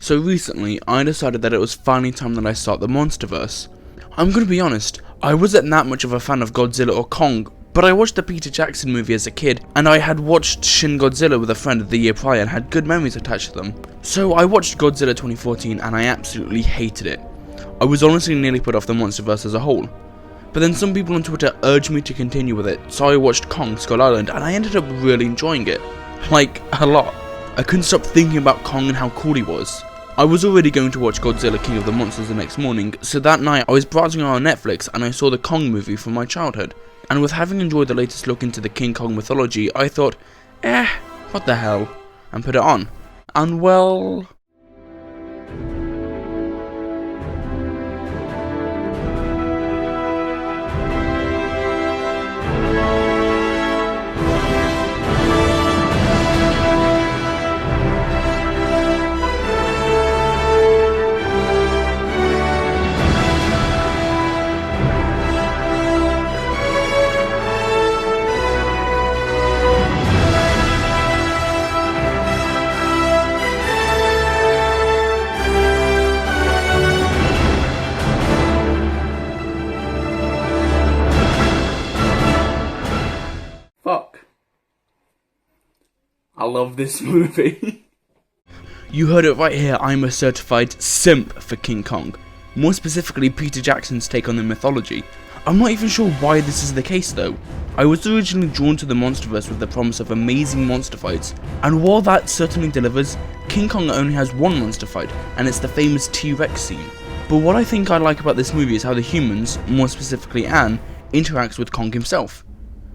So recently, I decided that it was finally time that I start the Monsterverse. I'm gonna be honest, I wasn't that much of a fan of Godzilla or Kong, but I watched the Peter Jackson movie as a kid, and I had watched Shin Godzilla with a friend the year prior and had good memories attached to them. So I watched Godzilla 2014 and I absolutely hated it. I was honestly nearly put off the Monsterverse as a whole. But then some people on Twitter urged me to continue with it, so I watched Kong Skull Island and I ended up really enjoying it. Like, a lot. I couldn't stop thinking about Kong and how cool he was. I was already going to watch Godzilla King of the Monsters the next morning, so that night I was browsing on Netflix and I saw the Kong movie from my childhood. And with having enjoyed the latest look into the King Kong mythology, I thought, what the hell, and put it on. And well... Fuck. I love this movie. You heard it right here, I'm a certified simp for King Kong. More specifically, Peter Jackson's take on the mythology. I'm not even sure why this is the case though. I was originally drawn to the Monsterverse with the promise of amazing monster fights, and while that certainly delivers, King Kong only has one monster fight, and it's the famous T-Rex scene. But what I think I like about this movie is how the humans, more specifically Anne, interacts with Kong himself.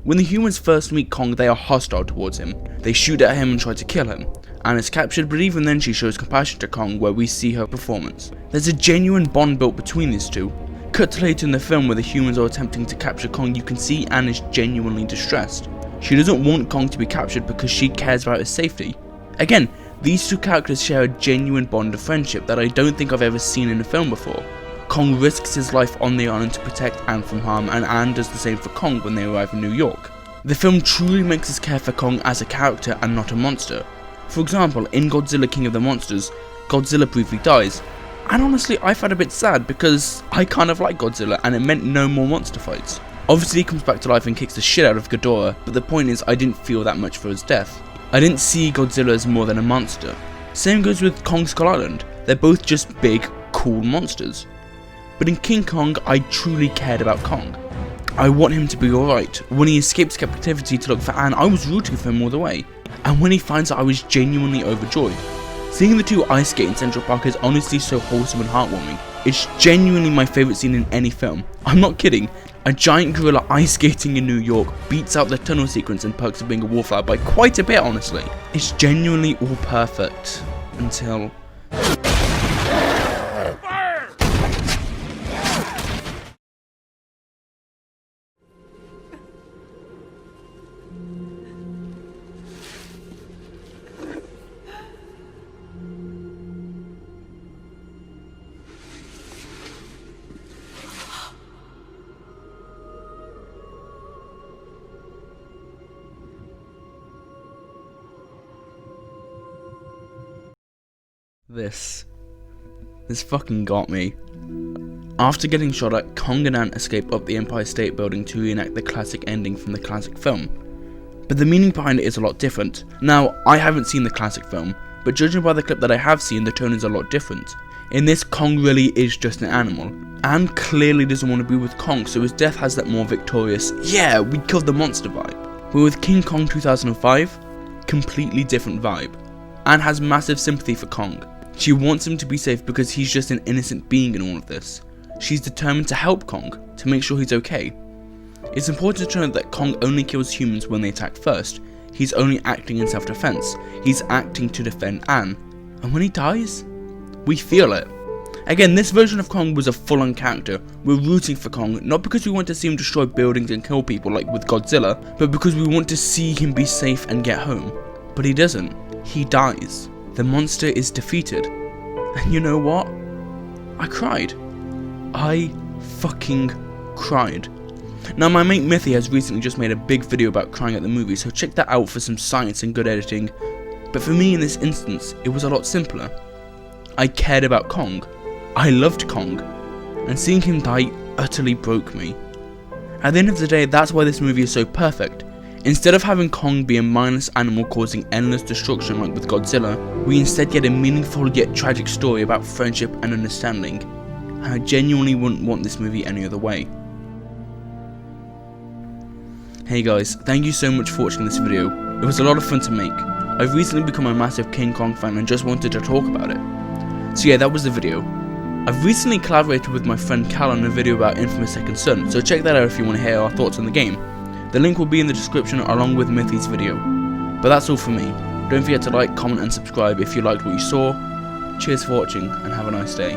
When the humans first meet Kong, they are hostile towards him. They shoot at him and try to kill him. Anne is captured, but even then she shows compassion to Kong where we see her performance. There's a genuine bond built between these two. Cut to later in the film where the humans are attempting to capture Kong, you can see Anne is genuinely distressed. She doesn't want Kong to be captured because she cares about his safety. Again, these two characters share a genuine bond of friendship that I don't think I've ever seen in a film before. Kong risks his life on the island to protect Anne from harm, and Anne does the same for Kong when they arrive in New York. The film truly makes us care for Kong as a character and not a monster. For example, in Godzilla King of the Monsters, Godzilla briefly dies, and honestly I felt a bit sad because I kind of like Godzilla and it meant no more monster fights. Obviously he comes back to life and kicks the shit out of Ghidorah, but the point is I didn't feel that much for his death. I didn't see Godzilla as more than a monster. Same goes with Kong Skull Island, they're both just big, cool monsters. But in King Kong, I truly cared about Kong. I want him to be alright. When he escapes captivity to look for Anne, I was rooting for him all the way. And when he finds out, I was genuinely overjoyed. Seeing the two ice skate in Central Park is honestly so wholesome and heartwarming. It's genuinely my favourite scene in any film. I'm not kidding. A giant gorilla ice skating in New York beats out the tunnel sequence and Perks of Being a Wallflower by quite a bit, honestly. It's genuinely all perfect. Until... This fucking got me. After getting shot at, Kong and Anne escape up the Empire State Building to reenact the classic ending from the classic film. But the meaning behind it is a lot different. Now, I haven't seen the classic film, but judging by the clip that I have seen, the tone is a lot different. In this, Kong really is just an animal. Anne clearly doesn't want to be with Kong, so his death has that more victorious, yeah, we killed the monster vibe. But with King Kong 2005, completely different vibe. Anne has massive sympathy for Kong. She wants him to be safe because he's just an innocent being in all of this. She's determined to help Kong, to make sure he's okay. It's important to note that Kong only kills humans when they attack first. He's only acting in self-defense. He's acting to defend Anne. And when he dies, we feel it. Again, this version of Kong was a full-on character. We're rooting for Kong, not because we want to see him destroy buildings and kill people like with Godzilla, but because we want to see him be safe and get home. But he doesn't. He dies. The monster is defeated. And you know what? I cried. I fucking cried. Now my mate Mithy has recently just made a big video about crying at the movie, so check that out for some science and good editing. But for me in this instance, it was a lot simpler. I cared about Kong. I loved Kong. And seeing him die utterly broke me. At the end of the day, that's why this movie is so perfect. Instead of having Kong be a mindless animal causing endless destruction like with Godzilla, we instead get a meaningful yet tragic story about friendship and understanding. And I genuinely wouldn't want this movie any other way. Hey guys, thank you so much for watching this video. It was a lot of fun to make. I've recently become a massive King Kong fan and just wanted to talk about it. So yeah, that was the video. I've recently collaborated with my friend Cal on a video about Infamous Second Son, so check that out if you want to hear our thoughts on the game. The link will be in the description along with Mithy's video. But that's all from me. Don't forget to like, comment and subscribe if you liked what you saw. Cheers for watching and have a nice day.